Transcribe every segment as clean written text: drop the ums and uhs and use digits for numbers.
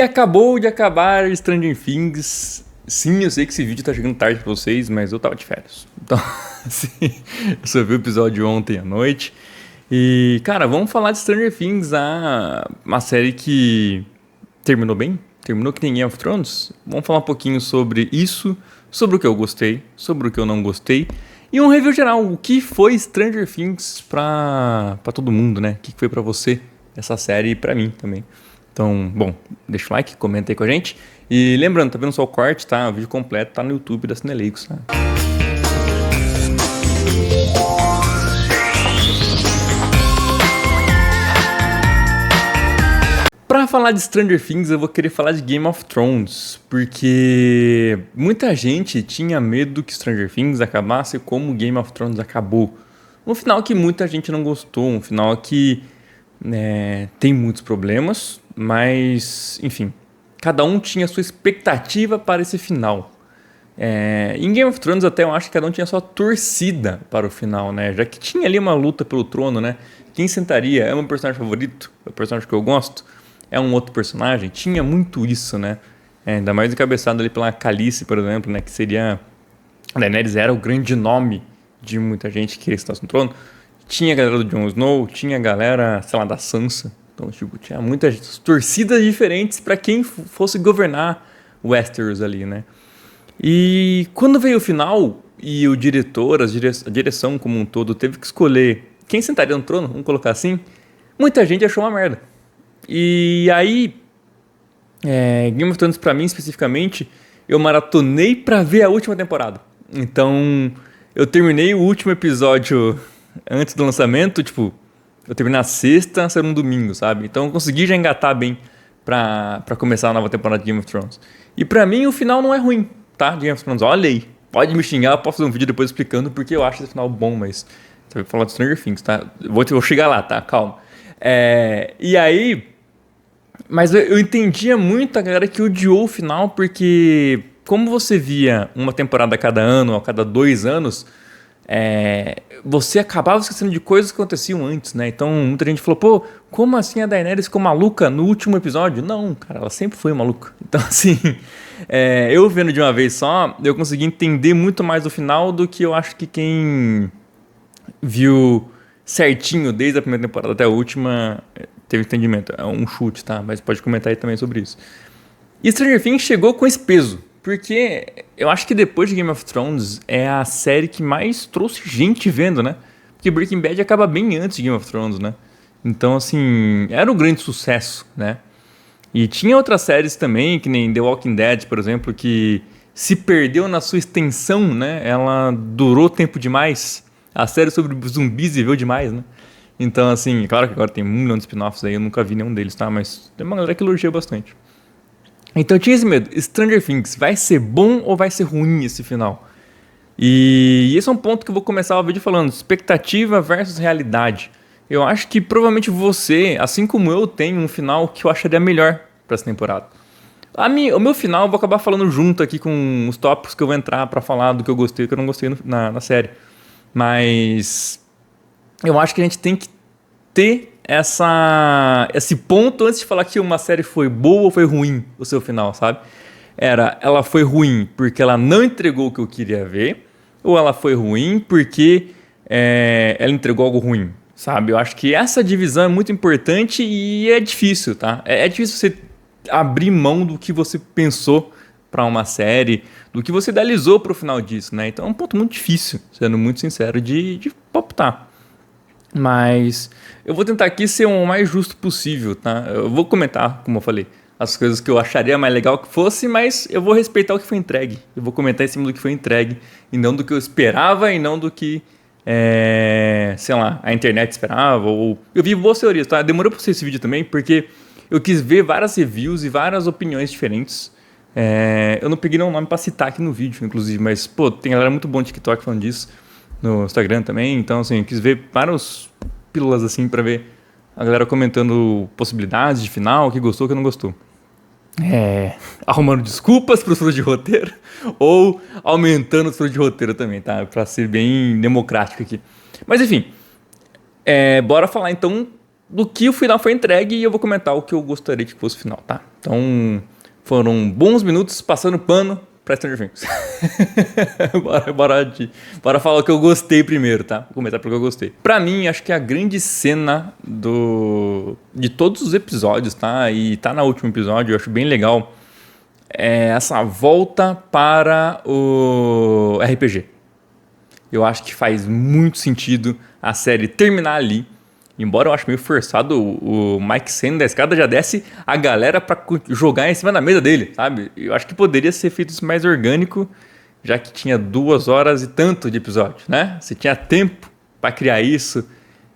E acabou de acabar Stranger Things. Sim, eu sei que esse vídeo tá chegando tarde pra vocês, mas eu tava de férias. Então, assim, eu só vi o episódio ontem à noite. E, cara, vamos falar de Stranger Things, uma série que terminou bem, terminou que nem Game of Thrones. Vamos falar um pouquinho sobre isso, sobre o que eu gostei, sobre o que eu não gostei. E um review geral, o que foi Stranger Things pra todo mundo, né? O que foi pra você essa série e pra mim também. Então, bom, deixa o like, comenta aí com a gente. E lembrando, tá vendo só o corte, tá? O vídeo completo tá no YouTube da Cineleigos, tá? Pra falar de Stranger Things, eu vou querer falar de Game of Thrones, porque muita gente tinha medo que Stranger Things acabasse como Game of Thrones acabou. Um final que muita gente não gostou, um final que tem muitos problemas, mas, enfim, cada um tinha sua expectativa para esse final. Em Game of Thrones até eu acho que cada um tinha sua torcida para o final, né? Já que tinha ali uma luta pelo trono, né? Quem sentaria? É o meu personagem favorito? É o personagem que eu gosto? É um outro personagem? Tinha muito isso, né? Ainda mais encabeçado ali pela Khaleesi, por exemplo, né? Que seria... A Daenerys era o grande nome de muita gente que queria estar no trono. Tinha a galera do Jon Snow, tinha a galera, sei lá, da Sansa. Então, tipo, tinha muitas torcidas diferentes para quem fosse governar Westeros ali, né? E quando veio o final e o diretor, a direção como um todo, teve que escolher quem sentaria no trono, vamos colocar assim, muita gente achou uma merda. E aí, Game of Thrones pra mim especificamente, eu maratonei pra ver a última temporada. Então, eu terminei o último episódio antes do lançamento, tipo, eu terminei na sexta, saiu no domingo, sabe? Então eu consegui já engatar bem pra começar a nova temporada de Game of Thrones. E pra mim o final não é ruim, tá? De Game of Thrones, olha aí. Pode me xingar, eu posso fazer um vídeo depois explicando porque eu acho esse final bom, mas... Você vai falar de Stranger Things, tá? Vou chegar lá, tá? Calma. E aí... Mas eu entendia muito a galera que odiou o final, porque como você via uma temporada a cada ano, ou a cada 2 anos, você acabava esquecendo de coisas que aconteciam antes, né? Então muita gente falou, pô, como assim a Daenerys ficou maluca no último episódio? Não, cara, ela sempre foi maluca. Então assim, eu vendo de uma vez só, eu consegui entender muito mais do final do que eu acho que quem viu certinho desde a primeira temporada até a última teve entendimento. É um chute, tá? Mas pode comentar aí também sobre isso. E Stranger Things chegou com esse peso, porque eu acho que depois de Game of Thrones é a série que mais trouxe gente vendo, né? Porque Breaking Bad acaba bem antes de Game of Thrones, né? Então, assim, era um grande sucesso, né? E tinha outras séries também, que nem The Walking Dead, por exemplo, que se perdeu na sua extensão, né? Ela durou tempo demais. A série sobre zumbis viveu demais, né? Então, assim, claro que agora tem 1 milhão de spin-offs aí, eu nunca vi nenhum deles, tá? Mas tem uma galera que elogia bastante. Então eu tinha esse medo. Stranger Things, vai ser bom ou vai ser ruim esse final? E esse é um ponto que eu vou começar o vídeo falando, expectativa versus realidade. Eu acho que provavelmente você, assim como eu, tem um final que eu acharia melhor para essa temporada. O meu final eu vou acabar falando junto aqui com os tópicos que eu vou entrar para falar do que eu gostei e do que eu não gostei na série. Mas eu acho que a gente tem que ter esse ponto antes de falar que uma série foi boa ou foi ruim, o seu final, sabe? Ela foi ruim porque ela não entregou o que eu queria ver, ou ela foi ruim porque ela entregou algo ruim, sabe? Eu acho que essa divisão é muito importante e é difícil, tá? É difícil você abrir mão do que você pensou para uma série, do que você idealizou para o final disso, né? Então é um ponto muito difícil, sendo muito sincero, de palpitar. Mas eu vou tentar aqui ser o mais justo possível, tá? Eu vou comentar, como eu falei, as coisas que eu acharia mais legal que fosse, mas eu vou respeitar o que foi entregue. Eu vou comentar em cima do que foi entregue, e não do que eu esperava, e não do que, sei lá, a internet esperava. Ou... Eu vi boas teorias, tá? Demorou pra ser esse vídeo também, porque eu quis ver várias reviews e várias opiniões diferentes. Eu não peguei nenhum nome pra citar aqui no vídeo, inclusive, mas, pô, tem galera muito boa no TikTok falando disso. No Instagram também, então assim, eu quis ver várias pílulas assim pra ver a galera comentando possibilidades de final, o que gostou, o que não gostou. Arrumando desculpas pros furos de roteiro ou aumentando os furos de roteiro também, tá? Pra ser bem democrático aqui. Mas enfim, bora falar então do que o final foi entregue e eu vou comentar o que eu gostaria que fosse o final, tá? Então, foram bons minutos passando pano pra Stranger Things. bora falar o que eu gostei primeiro, tá? Vou começar pelo que eu gostei. Pra mim, acho que a grande cena de todos os episódios, tá? E tá no último episódio, eu acho bem legal, é essa volta para o RPG. Eu acho que faz muito sentido a série terminar ali. Embora eu acho meio forçado, o Mike saindo da escada já desce a galera pra jogar em cima da mesa dele, sabe? Eu acho que poderia ser feito isso mais orgânico, já que tinha 2 horas e tanto de episódio, né? Você tinha tempo pra criar isso,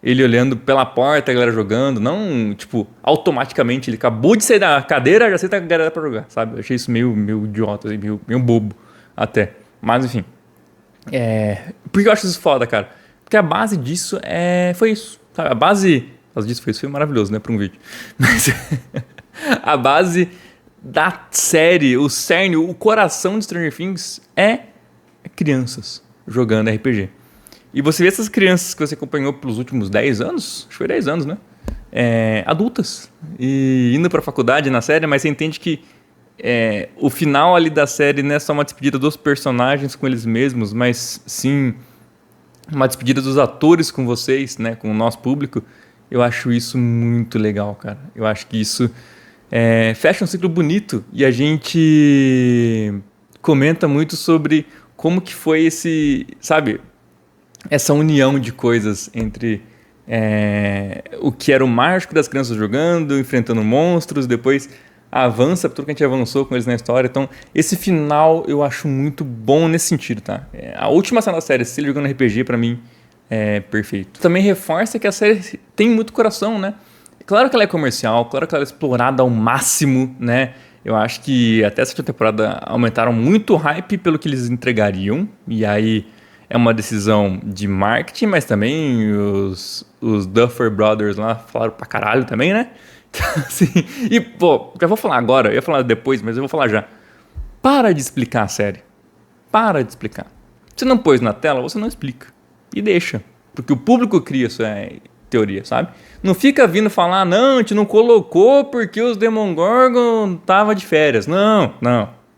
ele olhando pela porta, a galera jogando, não, tipo, automaticamente ele acabou de sair da cadeira, já senta a galera pra jogar, sabe? Eu achei isso meio idiota, assim, meio bobo até. Mas, enfim. Por que eu acho isso foda, cara? Porque a base disso foi isso. Sabe? A base disso foi maravilhoso, né, para um vídeo. Mas a base da série, o cerne, o coração de Stranger Things é crianças jogando RPG. E você vê essas crianças que você acompanhou pelos últimos 10 anos, acho que foi 10 anos, né? Adultas. E indo pra faculdade na série, mas você entende que o final ali da série não é só uma despedida dos personagens com eles mesmos, mas sim uma despedida dos atores com vocês, né, com o nosso público. Eu acho isso muito legal, cara. Eu acho que isso fecha um ciclo bonito e a gente comenta muito sobre como que foi essa união de coisas entre o que era o mágico das crianças jogando, enfrentando monstros, depois avança tudo que a gente avançou com eles na história. Então, esse final eu acho muito bom nesse sentido, tá? A última cena da série, se ele jogando RPG, pra mim, é perfeito. Também reforça que a série tem muito coração, né? Claro que ela é comercial, claro que ela é explorada ao máximo, né? Eu acho que até essa temporada aumentaram muito o hype pelo que eles entregariam. E aí é uma decisão de marketing, mas também os Duffer Brothers lá falaram pra caralho também, né? Assim, e, pô, já vou falar agora, eu ia falar depois, mas eu vou falar já. Para de explicar a série. Para de explicar. Você não pôs na tela, você não explica. E deixa. Porque o público cria sua teoria, sabe? Não fica vindo falar, não, a gente não colocou porque os Demogorgon tava de férias. Não.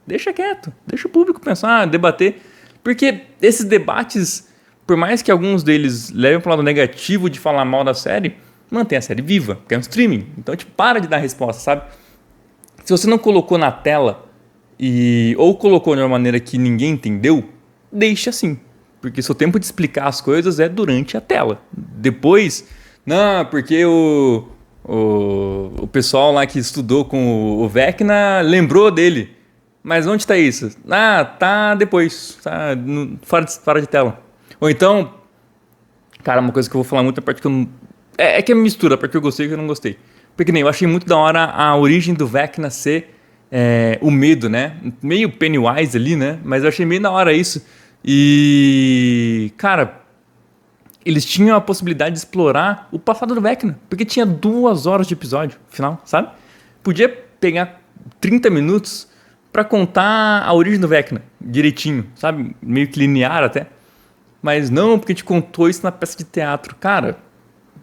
Deixa quieto. Deixa o público pensar, debater. Porque esses debates, por mais que alguns deles levem para o lado negativo de falar mal da série, mantém a série viva, porque é um streaming. Então, para de dar resposta, sabe? Se você não colocou na tela ou colocou de uma maneira que ninguém entendeu, deixa assim. Porque seu tempo de explicar as coisas é durante a tela. Depois, não, porque o pessoal lá que estudou com o Vecna lembrou dele. Mas onde está isso? Ah, tá depois. Tá fora de tela. Ou então, cara, uma coisa que eu vou falar muito é a parte que eu não... que é mistura, a parte que eu gostei e que eu não gostei. Porque nem eu achei muito da hora a origem do Vecna ser o medo, né? Meio Pennywise ali, né? Mas eu achei meio da hora isso. E, cara, eles tinham a possibilidade de explorar o passado do Vecna. Porque tinha 2 horas de episódio final, sabe? Podia pegar 30 minutos pra contar a origem do Vecna direitinho, sabe? Meio que linear até. Mas não, porque a gente contou isso na peça de teatro. Cara,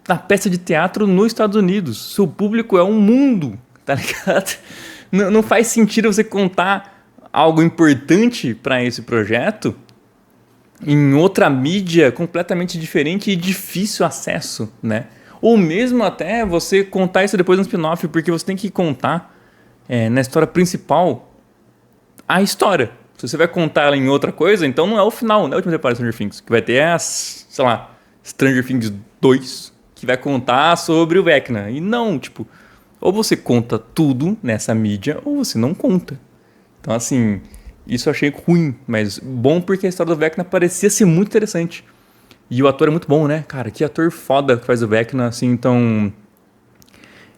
na peça de teatro nos Estados Unidos. Seu público é um mundo, tá ligado? Não faz sentido você contar algo importante para esse projeto em outra mídia completamente diferente e difícil acesso, né? Ou mesmo até você contar isso depois no spin-off, porque você tem que contar na história principal a história. Se você vai contar ela em outra coisa, então não é o final, não é a última temporada de Stranger Things, que vai ter Stranger Things 2, que vai contar sobre o Vecna. E não, ou você conta tudo nessa mídia, ou você não conta. Então, assim, isso eu achei ruim, mas bom porque a história do Vecna parecia ser muito interessante. E o ator é muito bom, né? Cara, que ator foda que faz o Vecna, assim, então...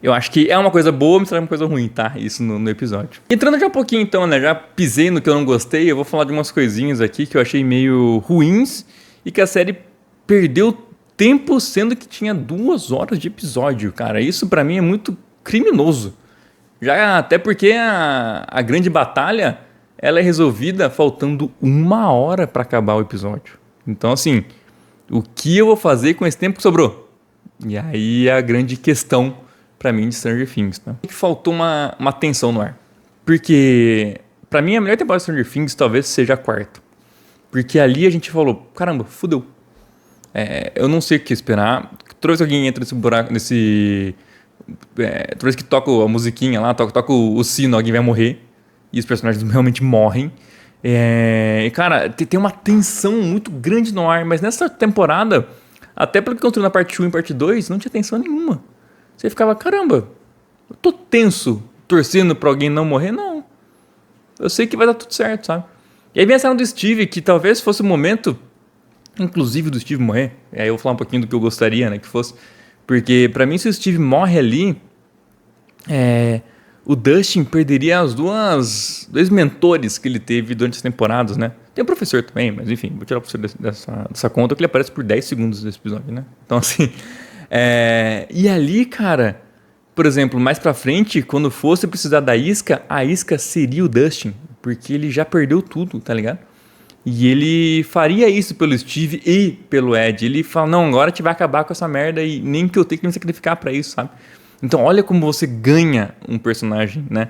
Eu acho que é uma coisa boa, mas é uma coisa ruim, tá? Isso no episódio. Entrando já um pouquinho então, né? Já pisei no que eu não gostei, eu vou falar de umas coisinhas aqui que eu achei meio ruins e que a série perdeu tempo, sendo que tinha 2 horas de episódio, cara. Isso pra mim é muito criminoso. Já até porque a grande batalha, ela é resolvida faltando 1 hora pra acabar o episódio. Então, assim, o que eu vou fazer com esse tempo que sobrou? E aí a grande questão pra mim de Stranger Things, tá? Que faltou uma tensão no ar. Porque, pra mim, a melhor temporada de Stranger Things talvez seja a quarta. Porque ali a gente falou, caramba, fudeu. Eu não sei o que esperar. Toda vez que alguém entra nesse buraco, toda vez que toca a musiquinha lá, toca o sino, alguém vai morrer. E os personagens realmente morrem. E, cara, tem uma tensão muito grande no ar. Mas nessa temporada, até pelo que construiu na parte 1 e parte 2, não tinha tensão nenhuma. Você ficava, caramba, eu tô tenso, torcendo pra alguém não morrer? Não. Eu sei que vai dar tudo certo, sabe? E aí vem a cena do Steve, que talvez fosse o momento, inclusive, do Steve morrer. E aí eu vou falar um pouquinho do que eu gostaria, né, que fosse. Porque pra mim, se o Steve morre ali, o Dustin perderia os dois mentores que ele teve durante as temporadas, né? Tem o professor também, mas enfim, vou tirar o professor dessa conta, que ele aparece por 10 segundos nesse episódio, né? Então, assim... E ali, cara, por exemplo, mais pra frente, quando fosse precisar da isca, a isca seria o Dustin, porque ele já perdeu tudo, tá ligado? E ele faria isso pelo Steve e pelo Ed. Ele fala, não, agora a gente vai acabar com essa merda e nem que eu tenha que me sacrificar pra isso, sabe? Então olha como você ganha um personagem, né?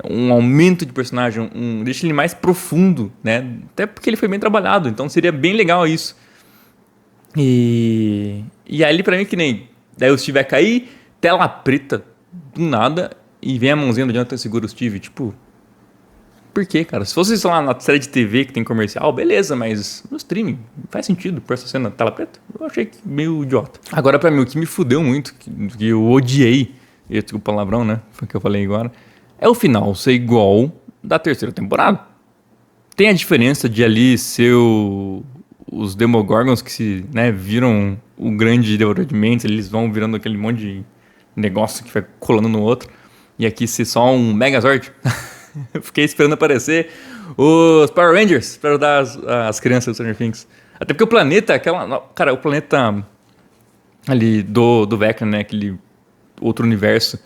Um aumento de personagem, deixa ele mais profundo, né? Até porque ele foi bem trabalhado, então seria bem legal isso. E ali pra mim que nem... Daí o Steve vai cair, tela preta, do nada, e vem a mãozinha do Jonathan e segura o Steve, tipo... Por quê, cara? Se fosse, sei lá, na série de TV que tem comercial, beleza, mas no streaming, faz sentido por essa cena tela preta? Eu achei meio idiota. Agora, pra mim, o que me fudeu muito, que eu odiei, e o palavrão, né, foi o que eu falei agora, é o final ser igual da terceira temporada. Tem a diferença de ali ser os Demogorgons que se, né, viram o grande devorador de mentes, eles vão virando aquele monte de negócio que vai colando no outro, e aqui ser só um Megazord. Eu fiquei esperando aparecer os Power Rangers para ajudar as crianças do Stranger Things. Até porque o planeta, cara, o planeta ali do Vecna, né, aquele outro universo,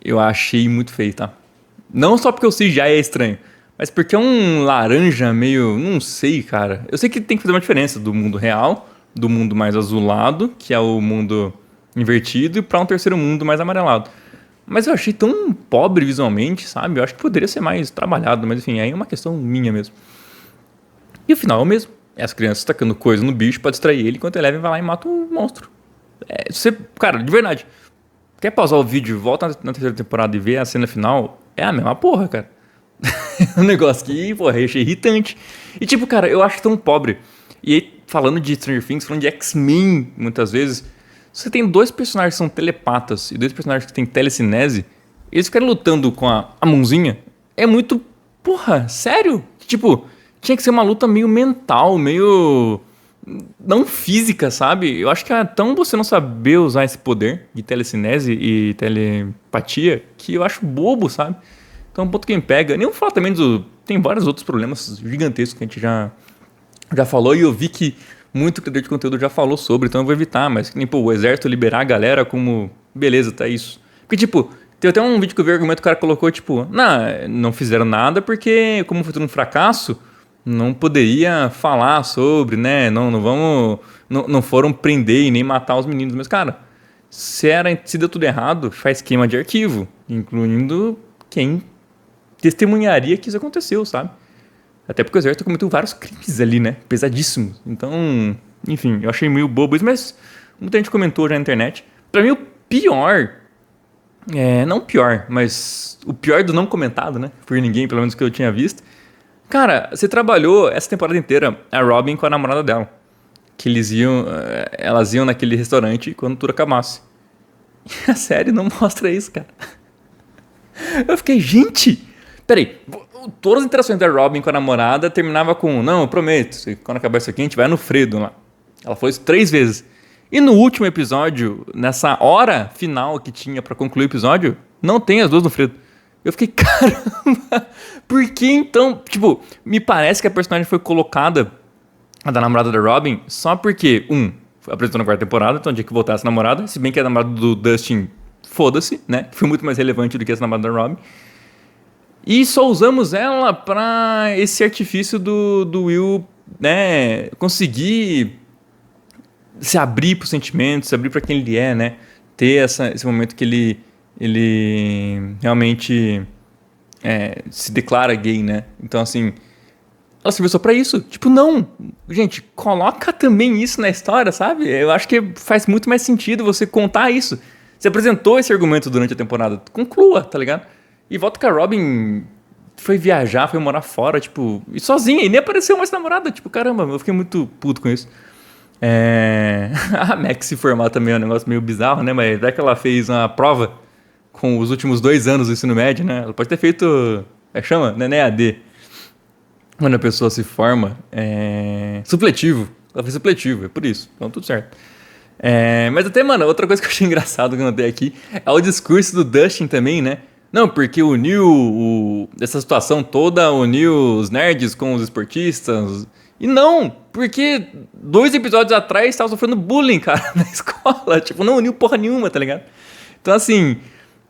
eu achei muito feio, tá? Não só porque o CGI é estranho, mas porque é um laranja meio, não sei, cara. Eu sei que tem que fazer uma diferença do mundo real, do mundo mais azulado, que é o mundo invertido, e para um terceiro mundo mais amarelado. Mas eu achei tão pobre visualmente, sabe? Eu acho que poderia ser mais trabalhado, mas enfim, aí é uma questão minha mesmo. E o final é o mesmo. É as crianças tacando coisa no bicho pra distrair ele, enquanto Eleven vai lá e mata o monstro. Cara, de verdade, quer pausar o vídeo, volta na terceira temporada e ver a cena final, é a mesma porra, cara. Um negócio que, porra, eu achei irritante. E tipo, cara, eu acho tão pobre. E aí, falando de Stranger Things, falando de X-Men, muitas vezes... Você tem dois personagens que são telepatas e dois personagens que têm telecinese, eles ficarem lutando com a mãozinha, é muito... Porra, sério? Tipo, tinha que ser uma luta meio mental, meio... Não física, sabe? Eu acho que é tão você não saber usar esse poder de telecinese e telepatia que eu acho bobo, sabe? Então, um ponto que me pega... Nem vou falar também tem vários outros problemas gigantescos que a gente já falou e eu vi que muito criador de conteúdo já falou sobre, então eu vou evitar, mas que nem, pô, o exército liberar a galera como, beleza, tá isso. Porque, tipo, tem até um vídeo que eu vi o argumento que o cara colocou, tipo, não fizeram nada porque, como foi tudo um fracasso, não poderia falar sobre, né, não foram prender e nem matar os meninos. Mas, cara, se deu tudo errado, faz queima de arquivo, incluindo quem testemunharia que isso aconteceu, sabe? Até porque o exército cometeu vários crimes ali, né? Pesadíssimos. Então, enfim, eu achei meio bobo isso, mas muita gente comentou já na internet. Pra mim, o pior... não o pior, mas o pior do não comentado, né? Por ninguém, pelo menos que eu tinha visto. Cara, você trabalhou essa temporada inteira a Robin com a namorada dela. Que elas iam naquele restaurante quando tudo acabasse. E a série não mostra isso, cara. Eu fiquei, gente... Peraí, todas as interações da Robin com a namorada terminava com, não, eu prometo, quando acabar isso aqui a gente vai no Fredo lá. Ela falou isso 3 vezes. E no último episódio, nessa hora final que tinha pra concluir o episódio, não tem as duas no Fredo. Eu fiquei, caramba, por que então? Tipo, me parece que a personagem foi colocada, a da namorada da Robin, só porque, apresentou na 4ª temporada, então tinha que voltar essa namorada, se bem que a namorada do Dustin, foda-se, né? Foi muito mais relevante do que essa namorada da Robin. E só usamos ela pra esse artifício do Will, né, conseguir se abrir pros sentimentos, se abrir pra quem ele é, né? ter esse momento que ele realmente se declara gay, né? Então, assim, ela serviu só pra isso. Tipo, não. Gente, coloca também isso na história, sabe? Eu acho que faz muito mais sentido você contar isso. Você apresentou esse argumento durante a temporada. Conclua, tá ligado? E volta que a Robin foi viajar, foi morar fora, tipo, e sozinha, e nem apareceu mais namorada. Tipo, caramba, eu fiquei muito puto com isso. A Max se formar também é um negócio meio bizarro, né? Mas é que ela fez uma prova com os últimos 2 anos do ensino médio, né? Ela pode ter feito. Chama? Né? EAD. Quando a pessoa se forma, supletivo. Ela fez supletivo, é por isso. Então, tudo certo. Mas até, mano, outra coisa que eu achei engraçado que eu notei aqui é o discurso do Dustin também, né? Não, porque uniu essa situação toda, uniu os nerds com os esportistas. E não, porque 2 episódios atrás estava sofrendo bullying, cara, na escola. Tipo, não uniu porra nenhuma, tá ligado? Então, assim,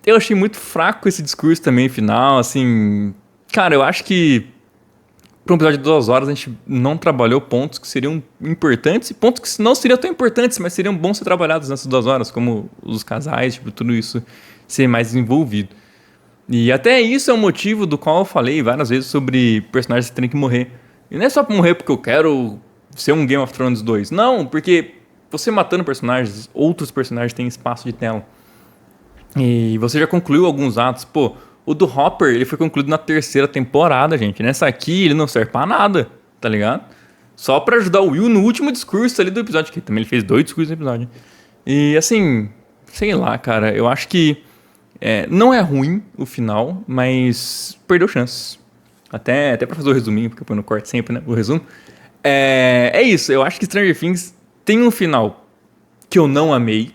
eu achei muito fraco esse discurso também, final, assim... Cara, eu acho que para um episódio de 2 horas a gente não trabalhou pontos que seriam importantes e pontos que não seriam tão importantes, mas seriam bons ser trabalhados nessas 2 horas, como os casais, tipo, tudo isso ser mais desenvolvido. E até isso é um motivo do qual eu falei várias vezes sobre personagens que terem que morrer. E não é só pra morrer porque eu quero ser um Game of Thrones 2. Não, porque você matando personagens, outros personagens têm espaço de tela. E você já concluiu alguns atos. Pô, o do Hopper, ele foi concluído na 3ª temporada, gente. Nessa aqui, ele não serve pra nada, tá ligado? Só pra ajudar o Will no último discurso ali do episódio. Que também ele fez 2 discursos no episódio. E assim, sei lá, cara. Eu acho que não é ruim o final, mas perdeu chances. Até pra fazer o resuminho, porque eu ponho no corte sempre, né? O resumo. É isso, eu acho que Stranger Things tem um final que eu não amei,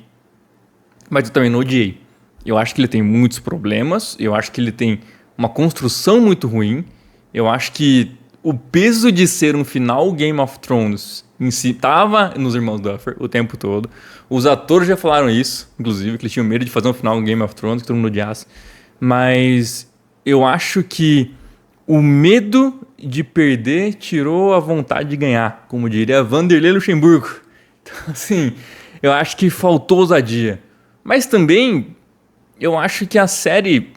mas eu também não odiei. Eu acho que ele tem muitos problemas, eu acho que ele tem uma construção muito ruim, eu acho que o peso de ser um final Game of Thrones em si tava nos Irmãos Duffer o tempo todo. Os atores já falaram isso, inclusive, que eles tinham medo de fazer um final Game of Thrones, que todo mundo odiasse. Mas eu acho que o medo de perder tirou a vontade de ganhar, como diria Vanderlei Luxemburgo. Então, assim, eu acho que faltou ousadia. Mas também, eu acho que a série,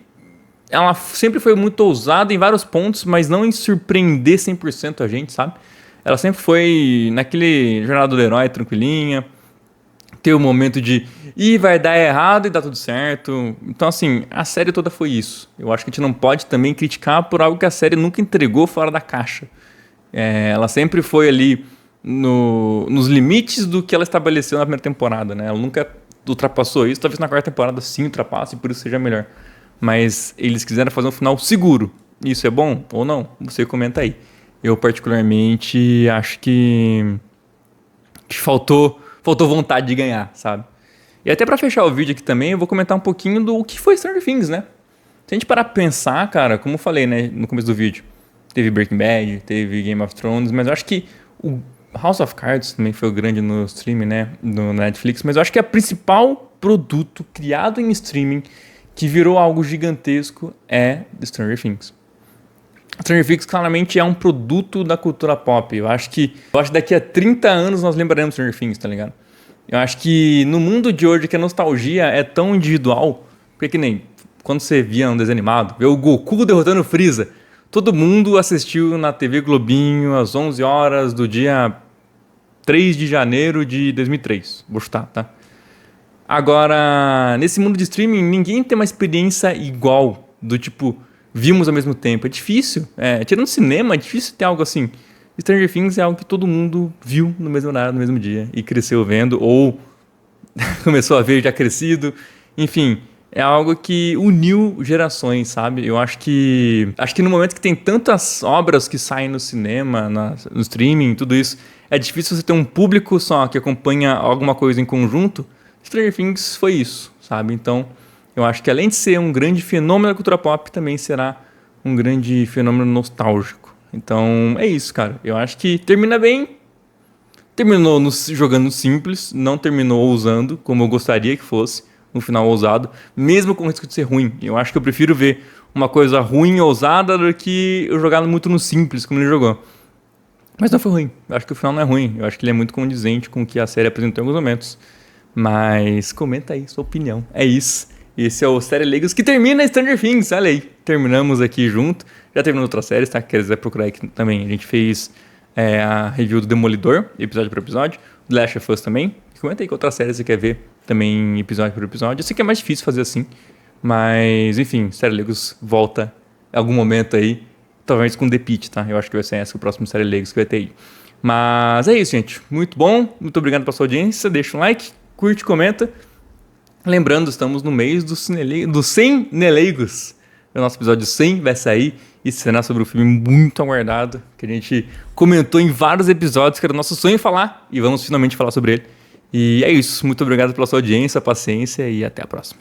ela sempre foi muito ousada em vários pontos, mas não em surpreender 100% a gente, sabe? Ela sempre foi naquele Jornada do Herói, tranquilinha. Ter o momento de vai dar errado e dá tudo certo. Então, assim, a série toda foi isso. Eu acho que a gente não pode também criticar por algo que a série nunca entregou fora da caixa. Ela sempre foi ali nos limites do que ela estabeleceu na primeira temporada, né? Ela nunca ultrapassou isso. Talvez na 4ª temporada sim ultrapasse e por isso seja melhor. Mas eles quiseram fazer um final seguro. Isso é bom ou não? Você comenta aí. Eu, particularmente, acho que faltou vontade de ganhar, sabe? E até pra fechar o vídeo aqui também, eu vou comentar um pouquinho do que foi Stranger Things, né? Se a gente parar pra pensar, cara, como eu falei, né, no começo do vídeo, teve Breaking Bad, teve Game of Thrones, mas eu acho que o House of Cards também foi o grande no streaming, né, no Netflix, mas eu acho que o principal produto criado em streaming que virou algo gigantesco é The Stranger Things. Stranger Things claramente é um produto da cultura pop. Eu acho que daqui a 30 anos nós lembraremos Stranger Things, tá ligado? Eu acho que no mundo de hoje que a nostalgia é tão individual, porque que nem quando você via um desenho animado, ver o Goku derrotando o Freeza, todo mundo assistiu na TV Globinho às 11 horas do dia 3 de janeiro de 2003. Vou chutar, tá? Agora, nesse mundo de streaming, ninguém tem uma experiência igual, do tipo, vimos ao mesmo tempo. É difícil. Tirando cinema, é difícil ter algo assim. Stranger Things é algo que todo mundo viu no mesmo horário, no mesmo dia, e cresceu vendo, ou começou a ver já crescido. Enfim, é algo que uniu gerações, sabe? Eu acho que no momento que tem tantas obras que saem no cinema, no streaming, tudo isso, é difícil você ter um público só que acompanha alguma coisa em conjunto. Stranger Things foi isso, sabe? Então, eu acho que além de ser um grande fenômeno da cultura pop, também será um grande fenômeno nostálgico. Então, é isso, cara. Eu acho que termina bem. Terminou jogando simples, não terminou ousando, como eu gostaria que fosse, um final ousado, mesmo com o risco de ser ruim. Eu acho que eu prefiro ver uma coisa ruim e ousada do que eu jogar muito no simples, como ele jogou. Mas não foi ruim. Eu acho que o final não é ruim. Eu acho que ele é muito condizente com o que a série apresentou em alguns momentos. Mas comenta aí sua opinião. É isso. Esse é o Série Legos que termina Stranger Things. Olha aí. Terminamos aqui junto. Já terminou outras séries, tá? Quer dizer, procurar aqui também. A gente fez a review do Demolidor, episódio por episódio. Do Last of Us também. Comenta aí que outra série você quer ver também, episódio por episódio. Eu sei que é mais difícil fazer assim. Mas, enfim, Série Legos volta em algum momento aí. Talvez com The Pit, tá? Eu acho que vai ser esse o próximo Série Legos que vai ter aí. Mas é isso, gente. Muito bom. Muito obrigado pela sua audiência. Deixa um like, curte, comenta. Lembrando, estamos no mês do 100 Nelegos. O nosso episódio 100 vai sair e será sobre um filme muito aguardado, que a gente comentou em vários episódios, que era o nosso sonho falar, e vamos finalmente falar sobre ele. E é isso. Muito obrigado pela sua audiência, paciência e até a próxima.